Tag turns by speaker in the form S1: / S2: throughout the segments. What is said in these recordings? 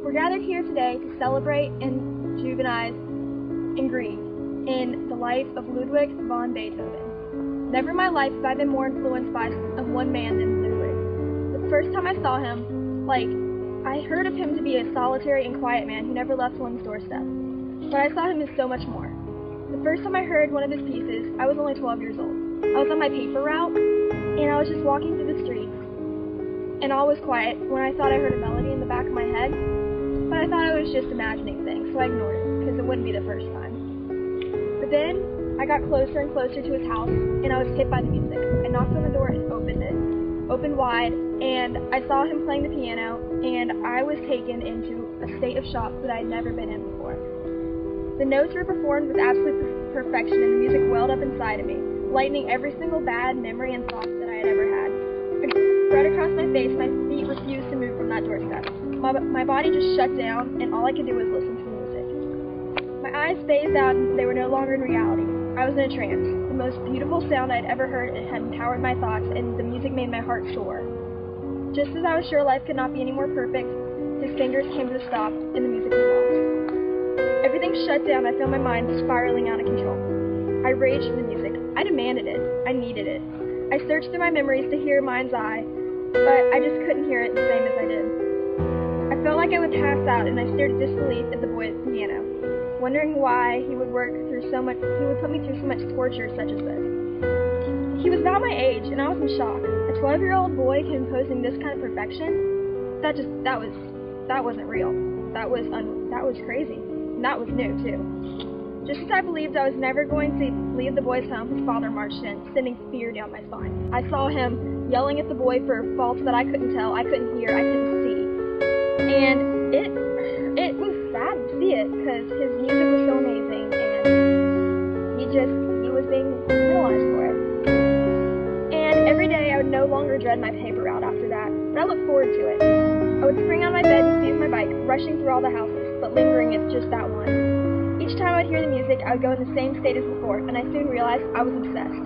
S1: We're gathered here today to celebrate and juvenize and grieve in the life of Ludwig Van Beethoven. Never in my life have I been more influenced by one man than Ludwig. The first time I saw him, I heard of him to be a solitary and quiet man who never left one's doorstep. But I saw him as so much more. The first time I heard one of his pieces, I was only 12 years old. I was on my paper route, and I was just walking through the street, and all was quiet when I thought I heard a melody in the back of my head, but I thought I was just imagining things, so I ignored it, because it wouldn't be the first time. But then, I got closer and closer to his house, and I was hit by the music. I knocked on the door and opened wide, and I saw him playing the piano, and I was taken into a state of shock that I had never been in before. The notes were performed with absolute perfection, and the music welled up inside of me, lightening every single bad memory and thought that I had ever had. A grin spread across my face, my feet refused to move from that doorstep. My body just shut down, and all I could do was listen to the music. My eyes phased out, and they were no longer in reality. I was in a trance. The most beautiful sound I'd ever heard had empowered my thoughts, and the music made my heart soar. Just as I was sure life could not be any more perfect, his fingers came to a stop, and the music was lost. Everything shut down. I felt my mind spiraling out of control. I raged for the music. I demanded it. I needed it. I searched through my memories to hear Mind's Eye, but I just couldn't hear it the same as I did. I felt like I would pass out, and I stared in disbelief at the boy at the piano, wondering why he would put me through so much torture such as this. He was about my age, and I was in shock. A 12-year-old boy composing this kind of perfection? That wasn't real. That was crazy. And that was new, too. Just as I believed I was never going to leave the boy's home, his father marched in, sending fear down my spine. I saw him yelling at the boy for faults that I couldn't tell, I couldn't hear, I couldn't see. And it was sad to see it, because his music was so amazing, and he was being penalized for it. And every day I would no longer dread my paper route after that, but I looked forward to it. I would spring on my bed and seize my bike, rushing through all the houses, but lingering at just that one. Each time I would hear the music, I would go in the same state as before, and I soon realized I was obsessed.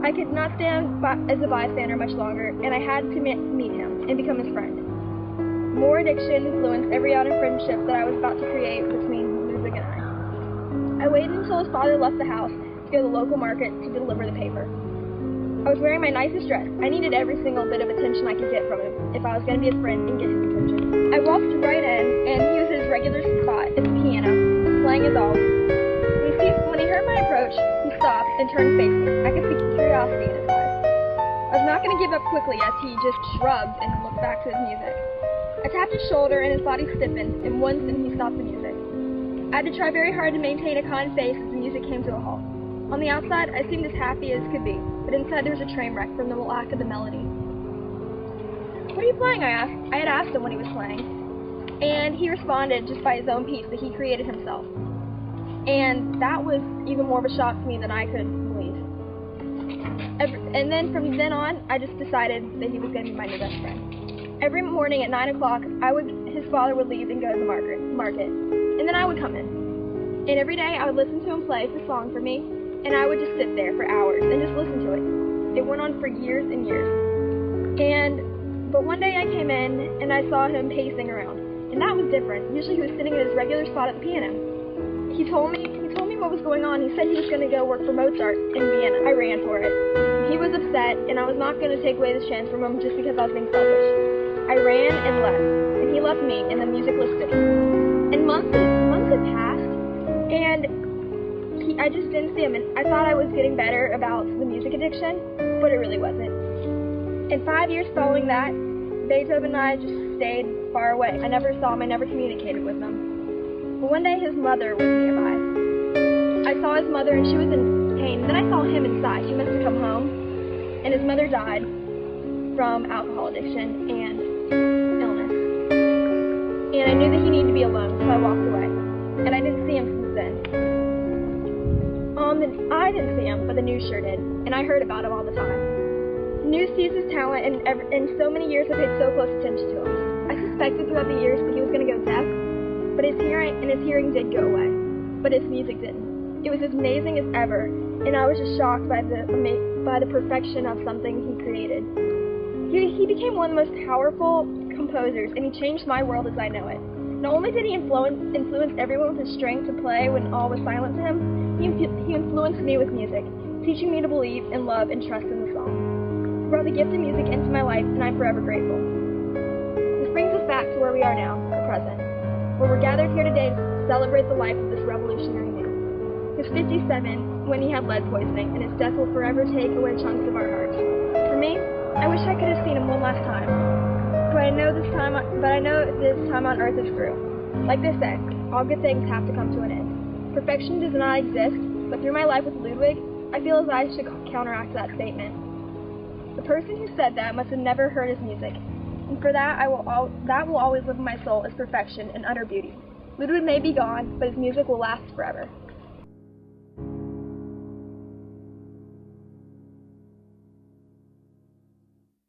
S1: I could not stand as a bystander much longer, and I had to meet him and become his friend. More addiction influenced every out of friendship that I was about to create between Ludwig and I. I waited until his father left the house to go to the local market to deliver the paper. I was wearing my nicest dress. I needed every single bit of attention I could get from him if I was going to be his friend and get his attention. I walked right in, and he was at his regular spot at the piano, playing as always. When he heard my approach, he stopped and turned to face me. I could see curiosity in his eyes. I was not going to give up quickly as he just shrugged and looked back to his music. I tapped his shoulder and his body stiffened, and once he stopped the music. I had to try very hard to maintain a kind face as the music came to a halt. On the outside, I seemed as happy as could be, but inside there was a train wreck from the lack of the melody. "What are you playing?" I asked. I had asked him what he was playing, and he responded just by his own piece that he created himself. And that was even more of a shock to me than I could believe. And then from then on, I just decided that he was going to be my new best friend. Every morning at 9 o'clock, his father would leave and go to the market, and then I would come in. And every day I would listen to him play the song for me, and I would just sit there for hours and just listen to it. It went on for years and years. But one day I came in and I saw him pacing around, and that was different. Usually he was sitting at his regular spot at the piano. He told me what was going on. He said he was going to go work for Mozart in Vienna. I ran for it. He was upset, and I was not going to take away this chance from him just because I was being selfish. I ran and left, and he left me in the musicless city. And months had passed, and I just didn't see him, and I thought I was getting better about the music addiction, but it really wasn't. In 5 years following that, Beethoven and I just stayed far away. I never saw him, I never communicated with him. But one day his mother was nearby. I saw his mother, and she was in pain, and then I saw him inside. He must have come home, and his mother died from alcohol addiction and illness. And I knew that he needed to be alone, so I walked away. And I didn't see him since then. I didn't see him, but the news sure did, and I heard about him all the time. The news sees his talent, and so many years I paid so close attention to him. I suspected throughout the years that he was going to go deaf, but his hearing did go away, but his music didn't. It was as amazing as ever, and I was just shocked by the perfection of something he created. He became one of the most powerful composers, and he changed my world as I know it. Not only did he influence everyone with his strength to play when all was silent to him, he influenced me with music, teaching me to believe and love and trust in the song. He brought the gift of music into my life, and I'm forever grateful. This brings us back to where we are now, the present, where we're gathered here today to celebrate the life of this revolutionary man. He was 57 when he had lead poisoning, and his death will forever take away chunks of our hearts. For me, I wish I could have seen him one last time, but I know this time on earth is through. Like they said, all good things have to come to an end. Perfection does not exist, but through my life with Ludwig, I feel as I should counteract that statement. The person who said that must have never heard his music, and for that that will always live in my soul as perfection and utter beauty. Ludwig may be gone, but his music will last forever.